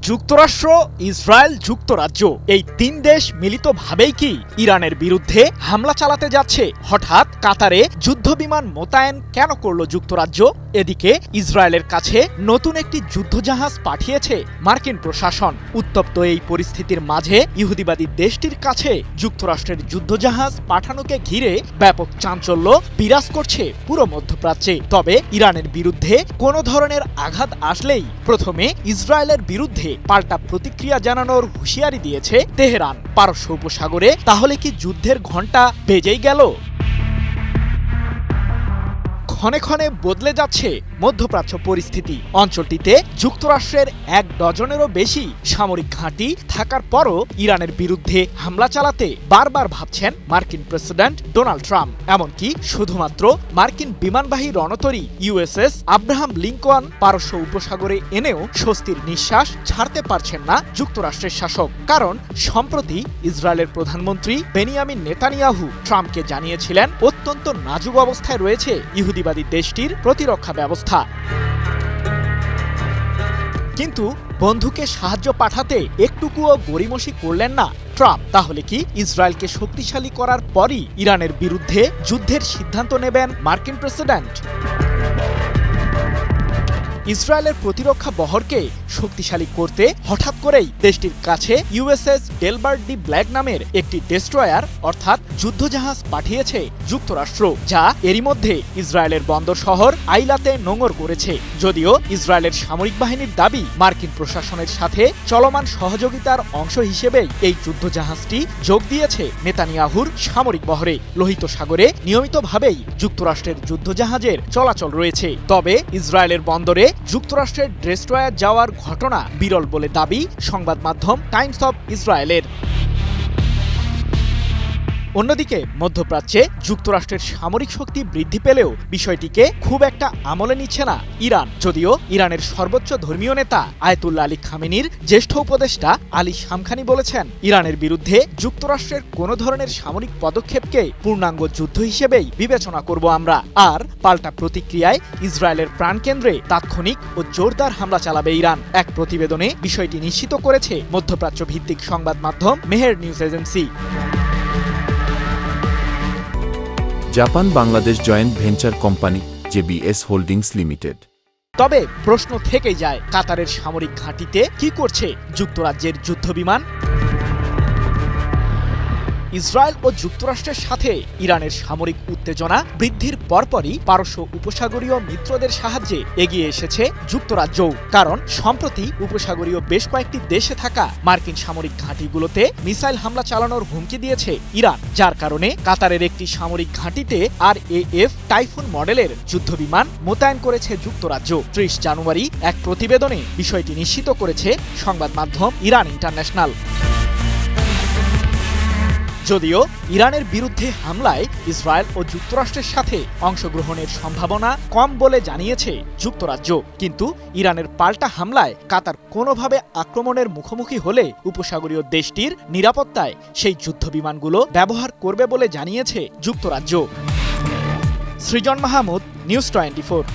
যুক্তরাষ্ট্র, ইসরায়েল, যুক্তরাজ্য এই তিন দেশ মিলিতভাবেই কি ইরানের বিরুদ্ধে হামলা চালাতে যাচ্ছে? হঠাৎ কাতারে যুদ্ধবিমান মোতায়েন কেন করল যুক্তরাজ্য? এদিকে ইসরায়েলের কাছে নতুন একটি যুদ্ধজাহাজ পাঠিয়েছে মার্কিন প্রশাসন। উত্তপ্ত এই পরিস্থিতির মাঝে ইহুদিবাদী দেশটির কাছে যুক্তরাষ্ট্রের যুদ্ধজাহাজ পাঠানোকে ঘিরে ব্যাপক চাঞ্চল্য বিরাজ করছে পুরো মধ্যপ্রাচ্যে। তবে ইরানের বিরুদ্ধে কোনো ধরনের আঘাত আসলেই প্রথমে ইসরায়েলের বিরুদ্ধে পাল্টা প্রতিক্রিয়া জানানোর হুঁশিয়ারি দিয়েছে তেহরান। পারস্য উপসাগরে তাহলে কি যুদ্ধের ঘণ্টা বেজেই গেল? ক্ষণে ক্ষণে বদলে যাচ্ছে মধ্যপ্রাচ্য পরিস্থিতি। অঞ্চলটিতে যুক্তরাষ্ট্রের ১ ডজনেরও বেশি সামরিক ঘাঁটি থাকার পরও ইরানের বিরুদ্ধে হামলা চালাতে বারবার ভাবছেন মার্কিন প্রেসিডেন্ট ডোনাল্ড ট্রাম্প। এমনকি শুধুমাত্র মার্কিন বিমানবাহী রণতরী ইউএসএস আব্রাহাম লিঙ্কন পারস্য উপসাগরে এনেও স্বস্তির নিঃশ্বাস ছাড়তে পারছেন না যুক্তরাষ্ট্রের শাসক। কারণ সম্প্রতি ইসরায়েলের প্রধানমন্ত্রী বেনিয়ামিন নেতানিয়াহু ট্রাম্পকে জানিয়েছিলেন অত্যন্ত নাজুক অবস্থায় রয়েছে ইহুদিবাদী দেশটির প্রতিরক্ষা ব্যবস্থা। কিন্তু বন্ধুকে সাহায্য পাঠাতে একটুকুও গড়িমসি করলেন না ট্রাম্প। তাহলে কি ইসরায়েলকে শক্তিশালী করার পরই ইরানের বিরুদ্ধে যুদ্ধের সিদ্ধান্ত নেবেন মার্কিন প্রেসিডেন্ট? ইসরায়েলের প্রতিরক্ষা বহরকে শক্তিশালী করতে হঠাৎ করেই দেশটির কাছে ইউএসএস ডেলবার্ট ডি ব্ল্যাক নামের একটি ডেস্ট্রয়ার অর্থাৎ যুদ্ধজাহাজ পাঠিয়েছে যুক্তরাষ্ট্র, যা এরই মধ্যে ইসরায়েলের বন্দর শহর আইলাতে নোঙর করেছে। যদিও ইসরায়েলের সামরিক বাহিনীর দাবি, মার্কিন প্রশাসনের সাথে চলমান সহযোগিতার অংশ হিসেবেই এই যুদ্ধজাহাজটি যোগ দিয়েছে নেতানিয়াহুর সামরিক বহরে। লোহিত সাগরে নিয়মিতভাবেই যুক্তরাষ্ট্রের যুদ্ধজাহাজের চলাচল রয়েছে। তবে ইসরায়েলের বন্দরে যুক্তরাষ্ট্রের ডেস্ট্রয়ার যাওয়ার ঘটনা বিরল বলে দাবি সংবাদ মাধ্যম টাইমস অব ইসরায়েলের। অন্যদিকে মধ্যপ্রাচ্যে যুক্তরাষ্ট্রের সামরিক শক্তি বৃদ্ধি পেলেও বিষয়টিকে খুব একটা আমলে নিচ্ছে না ইরান। যদিও ইরানের সর্বোচ্চ ধর্মীয় নেতা আয়াতুল্লাহ আলী খামেনির জ্যেষ্ঠ উপদেষ্টা আলী শামখানি বলেছেন, ইরানের বিরুদ্ধে যুক্তরাষ্ট্রের কোনো ধরনের সামরিক পদক্ষেপকে পূর্ণাঙ্গ যুদ্ধ হিসেবেই বিবেচনা করব আমরা। আর পাল্টা প্রতিক্রিয়ায় ইসরায়েলের প্রাণকেন্দ্রে তাৎক্ষণিক ও জোরদার হামলা চালাবে ইরান। এক প্রতিবেদনে বিষয়টি নিশ্চিত করেছে মধ্যপ্রাচ্য ভিত্তিক সংবাদ মাধ্যম Meher news agency. Japan Bangladesh joint venture company JBS holdings limited. তবে প্রশ্ন থেকেই যায়, কাতারের সামরিক ঘাঁটিতে কি করছে যুক্তরাজ্যের যুদ্ধবিমান? ইসরায়েল ও যুক্তরাষ্ট্রের সাথে ইরানের সামরিক উত্তেজনা বৃদ্ধির পরপরই পারস্য উপসাগরীয় মিত্রদের সাহায্যে এগিয়ে এসেছে যুক্তরাজ্যও। কারণ সম্প্রতি উপসাগরীয় বেশ কয়েকটি দেশে থাকা মার্কিন সামরিক ঘাঁটিগুলোতে মিসাইল হামলা চালানোর হুমকি দিয়েছে ইরান, যার কারণে কাতারের একটি সামরিক ঘাঁটিতে RAF টাইফুন মডেলের যুদ্ধবিমান মোতায়েন করেছে যুক্তরাজ্য। ৩০ জানুয়ারি এক প্রতিবেদনে বিষয়টি নিশ্চিত করেছে সংবাদ মাধ্যম ইরান ইন্টারন্যাশনাল। যদিও ইরানের বিরুদ্ধে হামলায় ইসরায়েল ও যুক্তরাষ্ট্রের সাথে অংশগ্রহণের সম্ভাবনা কম বলে জানিয়েছে যুক্তরাজ্য, কিন্তু ইরানের পাল্টা হামলায় কাতার কোনোভাবে আক্রমণের মুখোমুখি হলে উপসাগরীয় দেশটির নিরাপত্তায় সেই যুদ্ধবিমানগুলো ব্যবহার করবে বলে জানিয়েছে যুক্তরাজ্য। সৃজন মাহমুদ, নিউজ 24।